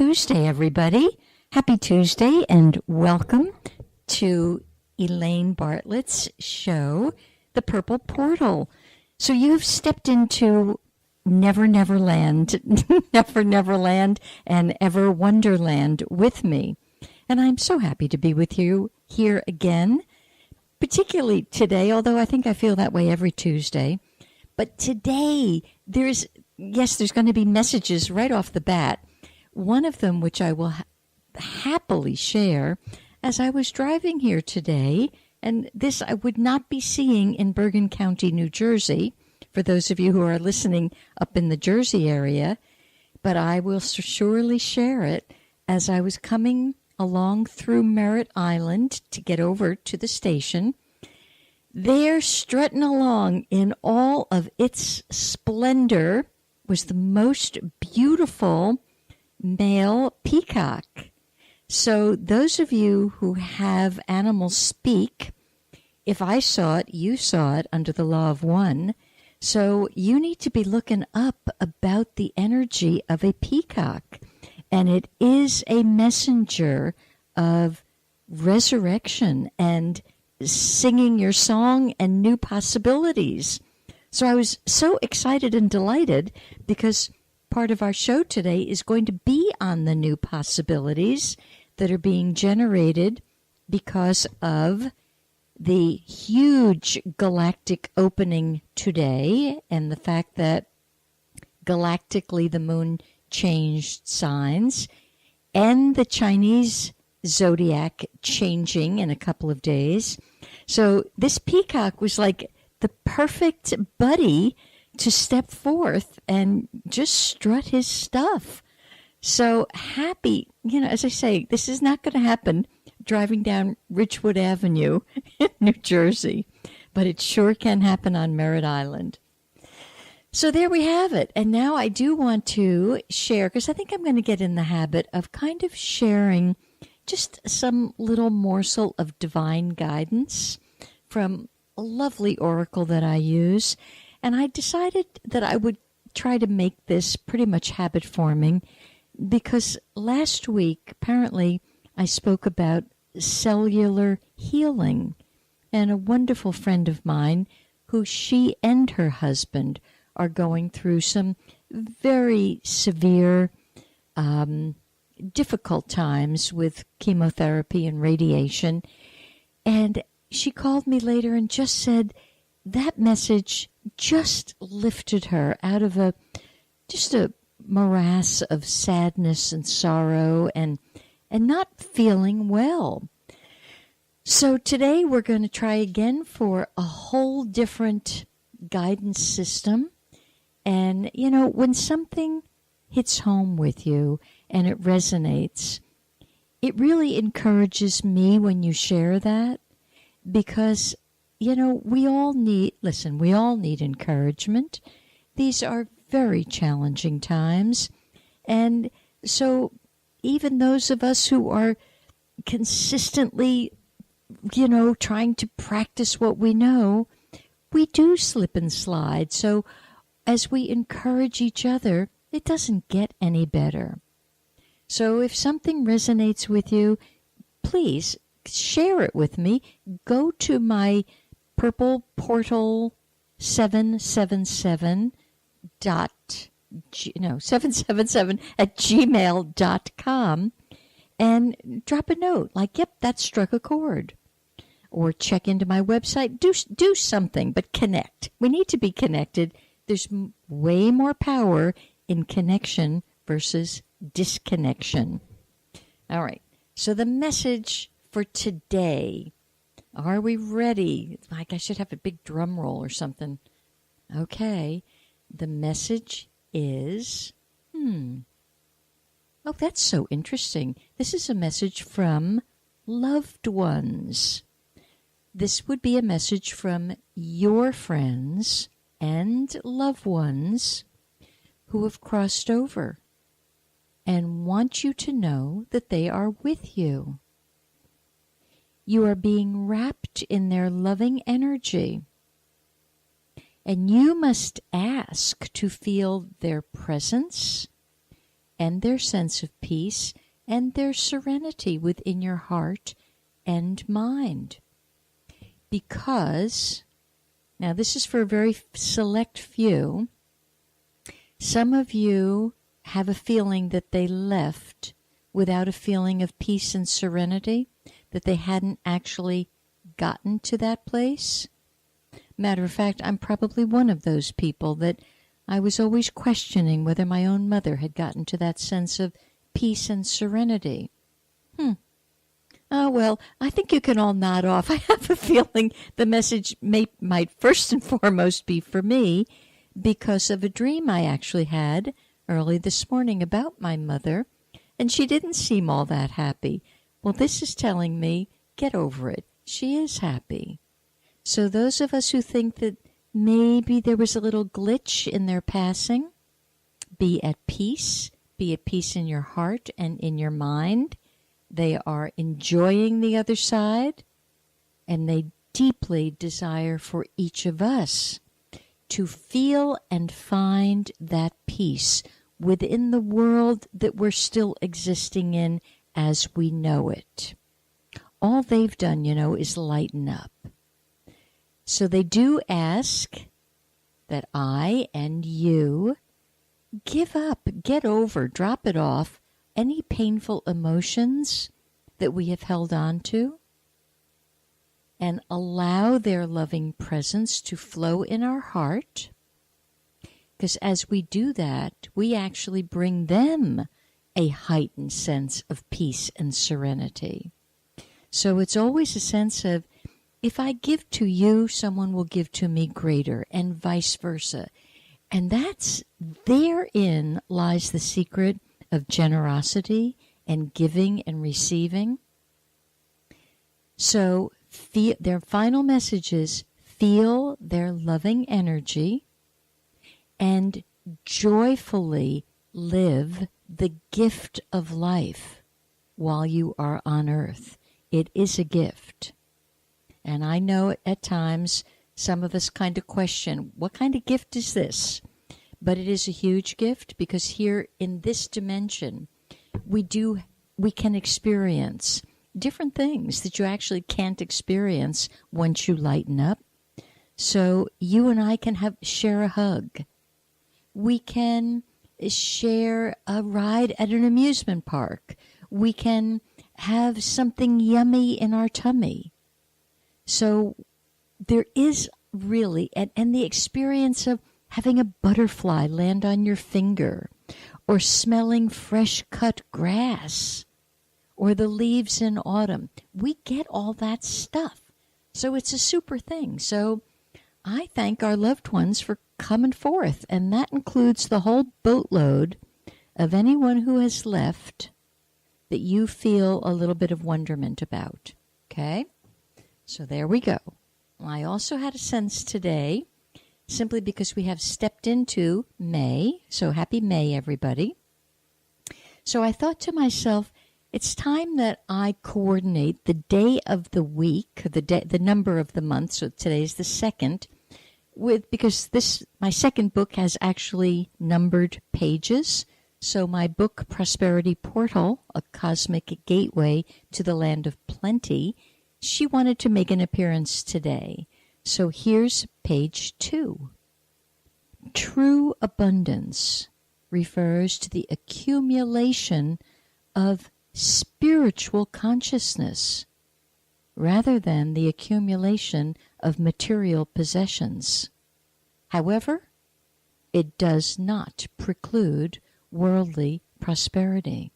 Tuesday, everybody. Happy Tuesday and welcome to Elaine Bartlett's show, The Purple Portal. So you've stepped into Never Never Land, Never Never Land, and Ever Wonderland with me. And I'm so happy to be with you here again, particularly today, although I think I feel that way every Tuesday. But today, there's going to be messages right off the bat. One of them, which I will happily share, as I was driving here today, and this I would not be seeing in Bergen County, New Jersey, for those of you who are listening up in the Jersey area, but I will surely share it as I was coming along through Merritt Island to get over to the station. There, strutting along in all of its splendor, was the most beautiful male peacock. So those of you who have animals speak, if I saw it, you saw it under the law of one. So you need to be looking up about the energy of a peacock. And it is a messenger of resurrection and singing your song and new possibilities. So I was so excited and delighted because part of our show today is going to be on the new possibilities that are being generated because of the huge galactic opening today and the fact that galactically the moon changed signs and the Chinese zodiac changing in a couple of days. So this peacock was like the perfect buddy to step forth and just strut his stuff. So happy, as I say, this is not going to happen driving down Ridgewood Avenue in New Jersey, but it sure can happen on Merritt Island. So there we have it. And now I do want to share, because I think I'm going to get in the habit of kind of sharing just some little morsel of divine guidance from a lovely oracle that I use. And I decided that I would try to make this pretty much habit forming because last week, apparently, I spoke about cellular healing. And a wonderful friend of mine, who she and her husband are going through some very severe, difficult times with chemotherapy and radiation. And she called me later and just said that message just lifted her out of a morass of sadness and sorrow and not feeling well. So today we're going to try again for a whole different guidance system. And, when something hits home with you and it resonates, it really encourages me when you share that because we all need encouragement. These are very challenging times. And so even those of us who are consistently, trying to practice what we know, we do slip and slide. So as we encourage each other, it doesn't get any better. So if something resonates with you, please share it with me. Go to my Purple Portal 777 777 at gmail.com and drop a note like, yep, that struck a chord. Or check into my website. Do something, but connect. We need to be connected. There's way more power in connection versus disconnection. All right. So the message for today. Are we ready? Like I should have a big drum roll or something. Okay. The message is, oh, that's so interesting. This is a message from loved ones. This would be a message from your friends and loved ones who have crossed over and want you to know that they are with you. You are being wrapped in their loving energy, and you must ask to feel their presence and their sense of peace and their serenity within your heart and mind. Because, now this is for a very select few, some of you have a feeling that they left without a feeling of peace and serenity, that they hadn't actually gotten to that place. Matter of fact, I'm probably one of those people that I was always questioning whether my own mother had gotten to that sense of peace and serenity. Oh, well, I think you can all nod off. I have a feeling the message might first and foremost be for me because of a dream I actually had early this morning about my mother, and she didn't seem all that happy. Well, this is telling me, get over it. She is happy. So those of us who think that maybe there was a little glitch in their passing, be at peace in your heart and in your mind. They are enjoying the other side, and they deeply desire for each of us to feel and find that peace within the world that we're still existing in as we know it. All they've done, is lighten up. So they do ask that I and you give up, get over, drop it off, any painful emotions that we have held on to, and allow their loving presence to flow in our heart. Because as we do that, we actually bring them a heightened sense of peace and serenity. So it's always a sense of, if I give to you, someone will give to me greater, and vice versa. And therein lies the secret of generosity and giving and receiving. So their final message is, feel their loving energy and joyfully live the gift of life while you are on earth. It is a gift. And I know at times some of us kind of question, what kind of gift is this? But it is a huge gift, because here in this dimension, we can experience different things that you actually can't experience once you lighten up. So you and I can share a hug. We can share a ride at an amusement park. We can have something yummy in our tummy. So there is really, and the experience of having a butterfly land on your finger, or smelling fresh cut grass, or the leaves in autumn. We get all that stuff. So it's a super thing. So I thank our loved ones for coming forth, and that includes the whole boatload of anyone who has left that you feel a little bit of wonderment about. Okay? So there we go. I also had a sense today, simply because we have stepped into May. So happy May, everybody. So I thought to myself, it's time that I coordinate the day of the week, the number of the month. So today's the 2nd, because my second book has actually numbered pages. So my book, Prosperity Portal, A Cosmic Gateway to the Land of Plenty, she wanted to make an appearance today. So here's page 2. True abundance refers to the accumulation of spiritual consciousness rather than the accumulation of material possessions. However, it does not preclude worldly prosperity.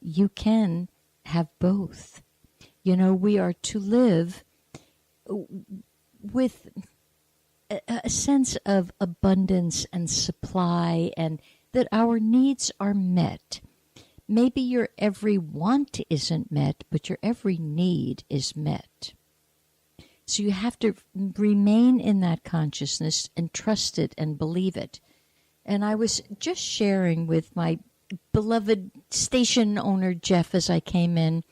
You can have both. We are to live with a sense of abundance and supply, and that our needs are met. Maybe your every want isn't met, but your every need is met. So you have to remain in that consciousness and trust it and believe it. And I was just sharing with my beloved station owner, Jeff, as I came in.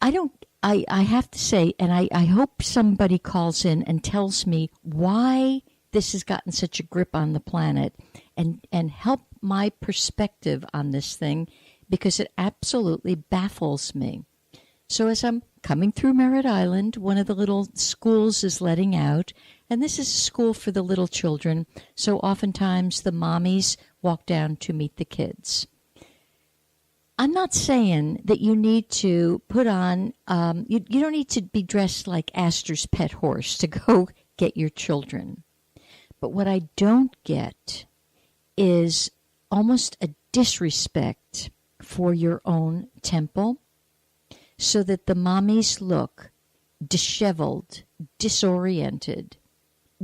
I have to say, and I hope somebody calls in and tells me why this has gotten such a grip on the planet, and help my perspective on this thing because it absolutely baffles me. So as I'm coming through Merritt Island, one of the little schools is letting out, and this is a school for the little children, so oftentimes the mommies walk down to meet the kids. I'm not saying that you need to put on, you don't need to be dressed like Astor's pet horse to go get your children. But what I don't get is almost a disrespect for your own temple, so that the mommies look disheveled, disoriented,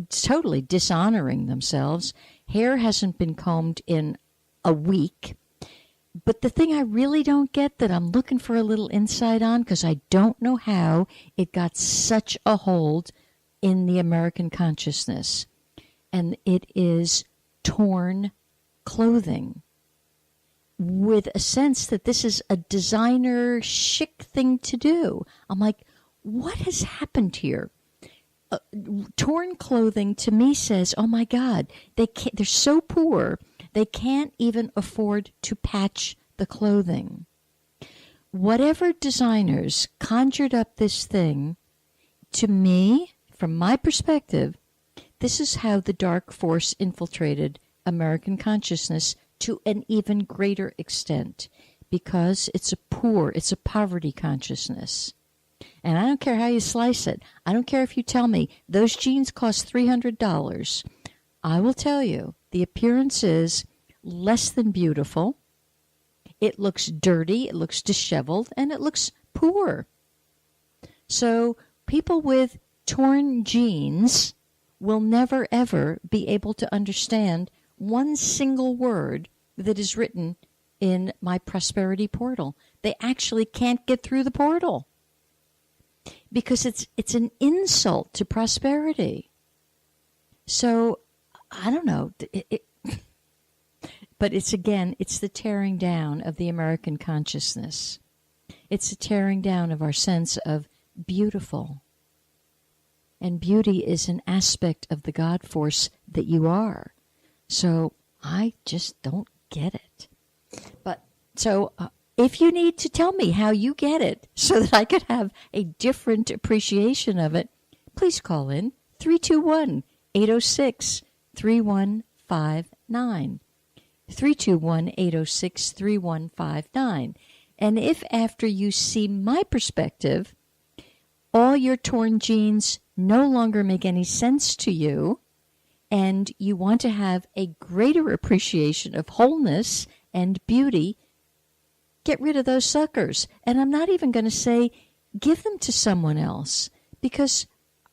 totally dishonoring themselves. Hair hasn't been combed in a week. But the thing I really don't get, that I'm looking for a little insight on, because I don't know how it got such a hold in the American consciousness, and it is torn clothing, with a sense that this is a designer chic thing to do. I'm like, what has happened here? Torn clothing to me says, oh my God, they're so poor, they can't even afford to patch the clothing. Whatever designers conjured up this thing, to me, from my perspective, this is how the dark force infiltrated American consciousness to an even greater extent, because it's a poverty consciousness. And I don't care how you slice it. I don't care if you tell me those jeans cost $300. I will tell you the appearance is less than beautiful. It looks dirty, it looks disheveled, and it looks poor. So people with torn jeans will never, ever be able to understand one single word that is written in my prosperity portal. They actually can't get through the portal because it's an insult to prosperity. So I don't know. But it's the tearing down of the American consciousness. It's the tearing down of our sense of beautiful. And beauty is an aspect of the God force that you are. So I just don't get it. But so if you need to tell me how you get it so that I could have a different appreciation of it, please call in 321-806-3159. 321-806-3159. And if after you see my perspective, all your torn jeans no longer make any sense to you, and you want to have a greater appreciation of wholeness and beauty, get rid of those suckers. And I'm not even going to say give them to someone else, because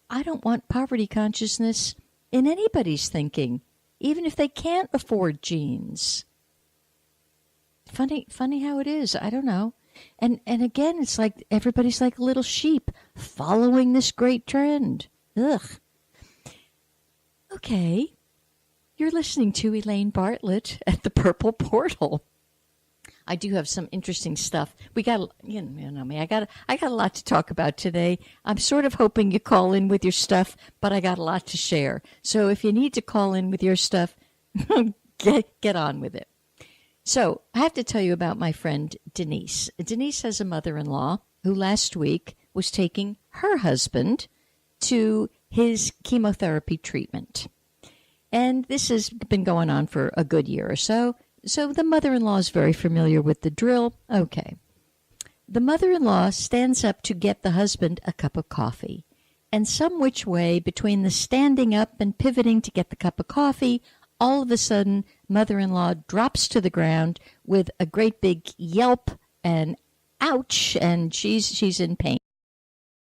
I don't want poverty consciousness in anybody's thinking, even if they can't afford jeans. Funny how it is. I don't know. And again, it's like everybody's like little sheep following this great trend. Ugh. Okay. You're listening to Elaine Bartlett at the Purple Portal. I do have some interesting stuff. We got, you know me, I got a lot to talk about today. I'm sort of hoping you call in with your stuff, but I got a lot to share. So if you need to call in with your stuff, get on with it. So I have to tell you about my friend Denise. Denise has a mother-in-law who last week was taking her husband to his chemotherapy treatment. And this has been going on for a good year or so. So the mother-in-law is very familiar with the drill. Okay. The mother-in-law stands up to get the husband a cup of coffee. And some which way between the standing up and pivoting to get the cup of coffee, all of a sudden, mother-in-law drops to the ground with a great big yelp and ouch, and she's in pain.